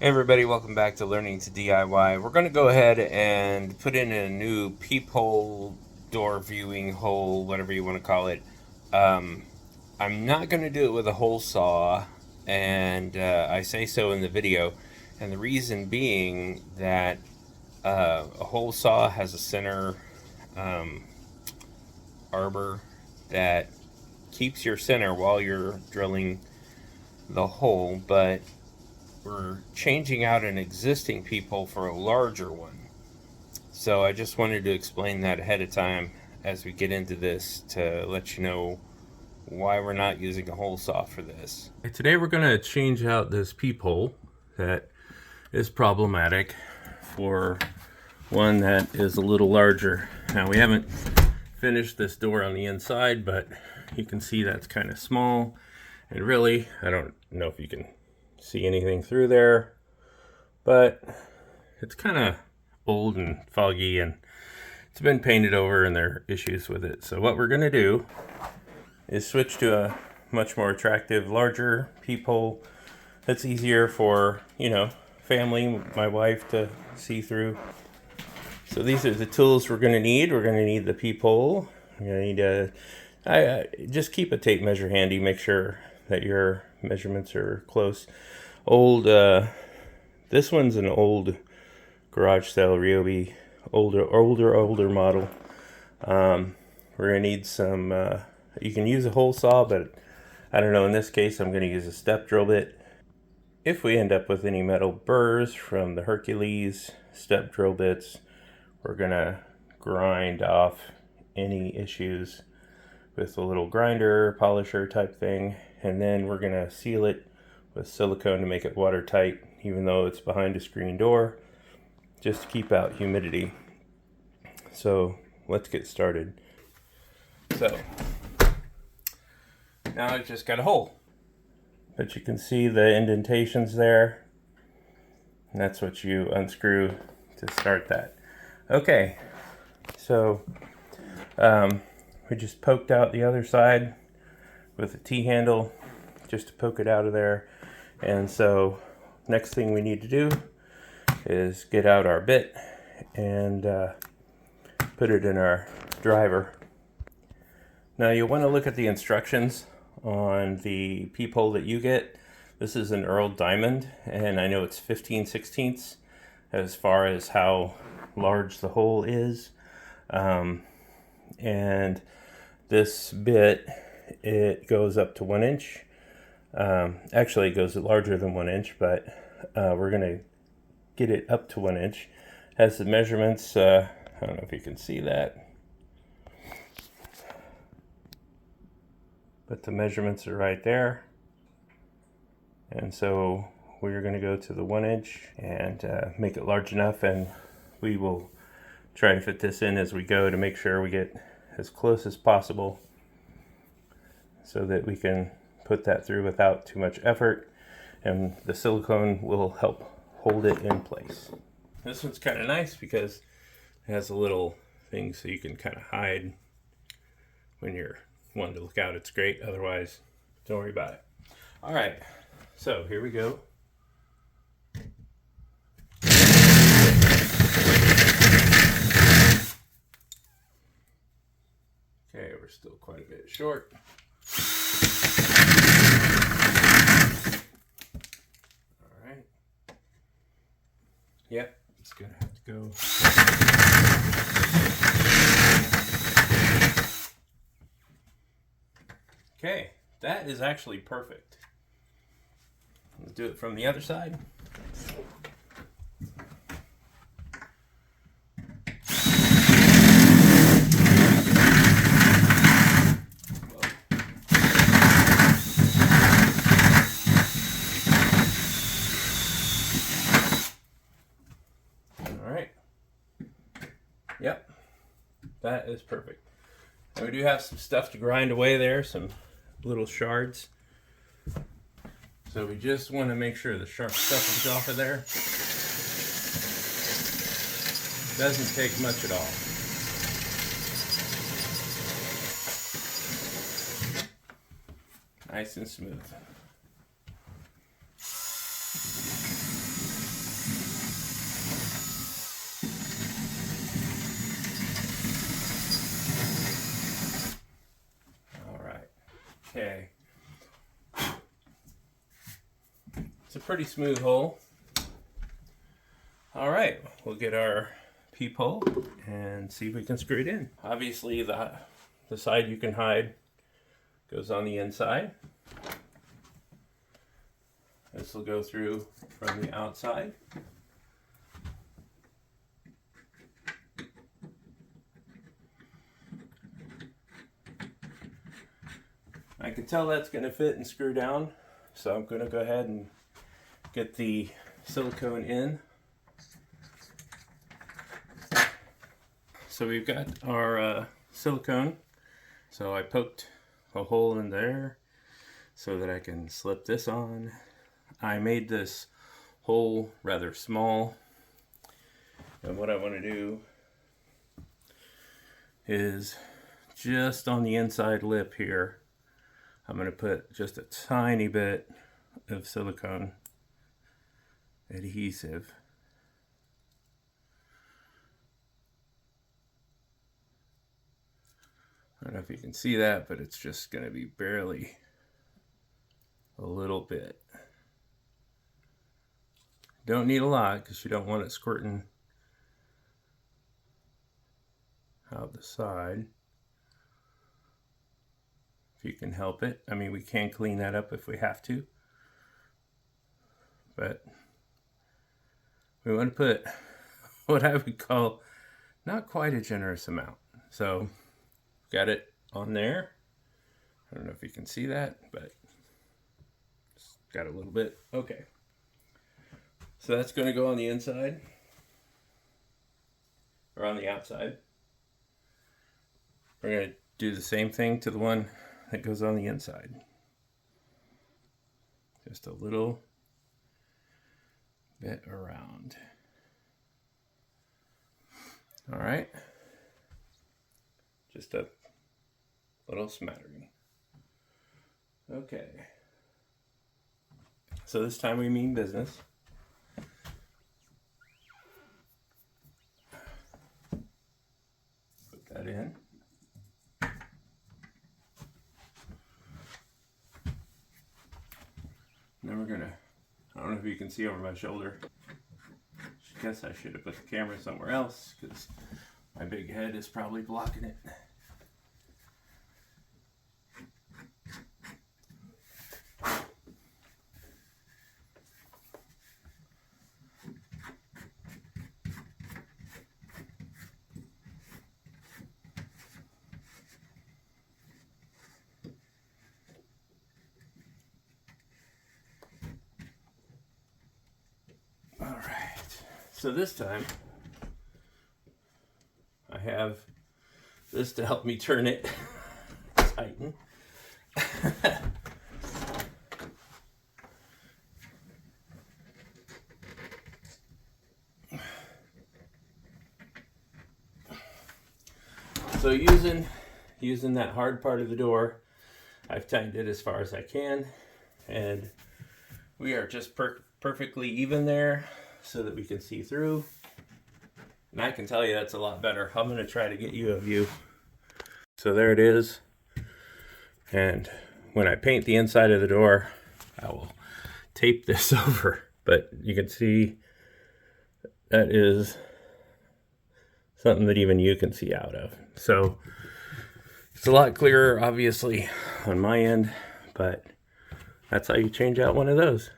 Hey everybody, welcome back to Learning to DIY. We're going to go ahead and put in a new peephole, door viewing hole, whatever you want to call it. I'm not going to do it with a hole saw, and I say so in the video. And the reason being that a hole saw has a center arbor that keeps your center while you're drilling the hole, but we're changing out an existing peephole for a larger one. So I just wanted to explain that ahead of time as we get into this to let you know why we're not using a hole saw for this. Today we're going to change out this peephole that is problematic for one that is a little larger. Now we haven't finished this door on the inside, but you can see that's kind of small, and really I don't know if you can see anything through there, but it's kind of old and foggy and it's been painted over and there are issues with it. So what we're going to do is switch to a much more attractive, larger peephole that's easier for, family, my wife to see through. So these are the tools we're going to need. We're going to need the peephole. We're going to need just keep a tape measure handy. Make sure that your measurements are close. This one's an old garage style Ryobi, older model. We're gonna need some. You can use a hole saw, but I don't know. In this case, I'm gonna use a step drill bit. If we end up with any metal burrs from the Hercules step drill bits, we're gonna grind off any issues with a little grinder, polisher type thing, and then we're gonna seal it with silicone to make it watertight, even though it's behind a screen door, just to keep out humidity. So let's get started. So now I've just got a hole, but you can see the indentations there, and that's what you unscrew to start that. Okay, so we just poked out the other side with a T-handle just to poke it out of there. And so next thing we need to do is get out our bit and put it in our driver. Now you'll want to look at the instructions on the peephole that you get. This is an Earl Diamond, and I know it's 15/16 as far as how large the hole is. And this bit, it goes up to 1 inch. Actually, it goes larger than 1 inch, but we're going to get it up to 1 inch. Has the measurements, I don't know if you can see that, but the measurements are right there. And so we're going to go to the 1 inch and make it large enough, and we will try to fit this in as we go to make sure we get as close as possible so that we can put that through without too much effort, and the silicone will help hold it in place. This one's kind of nice because it has a little thing so you can kind of hide when you're wanting to look out. It's great. Otherwise, don't worry about it. All right, so here we go. Okay, we're still quite a bit short. All right. Yep, it's gonna have to go. Okay, that is actually perfect. Let's do it from the other side. Yep, that is perfect. And we do have some stuff to grind away there, some little shards. So we just want to make sure the sharp stuff is off of there. Doesn't take much at all. Nice and smooth. Okay. It's a pretty smooth hole. All right, we'll get our peep hole and see if we can screw it in. Obviously, the side you can hide goes on the inside. This will go through from the outside. I can tell that's going to fit and screw down, so I'm going to go ahead and get the silicone in. So we've got our silicone. So I poked a hole in there so that I can slip this on. I made this hole rather small. And what I want to do is just on the inside lip here, I'm going to put just a tiny bit of silicone adhesive. I don't know if you can see that, but it's just going to be barely a little bit. Don't need a lot because you don't want it squirting out the side. If you can help it. I mean, we can clean that up if we have to. But we want to put what I would call not quite a generous amount. So got it on there. I don't know if you can see that, but just got a little bit. Okay. So that's going to go on the inside or on the outside. We're going to do the same thing to the one that goes on the inside. Just a little bit around. All right. Just a little smattering. Okay. So this time we mean business. Put that in. Then we're gonna, I don't know if you can see over my shoulder. I guess I should have put the camera somewhere else because my big head is probably blocking it. So this time, I have this to help me turn it, tighten. So using that hard part of the door, I've tightened it as far as I can, and we are just perfectly even there, so that we can see through. And I can tell you that's a lot better. I'm going to try to get you a view. So there it is. And when I paint the inside of the door, I will tape this over. But you can see that is something that even you can see out of. So it's a lot clearer, obviously, on my end. But that's how you change out one of those.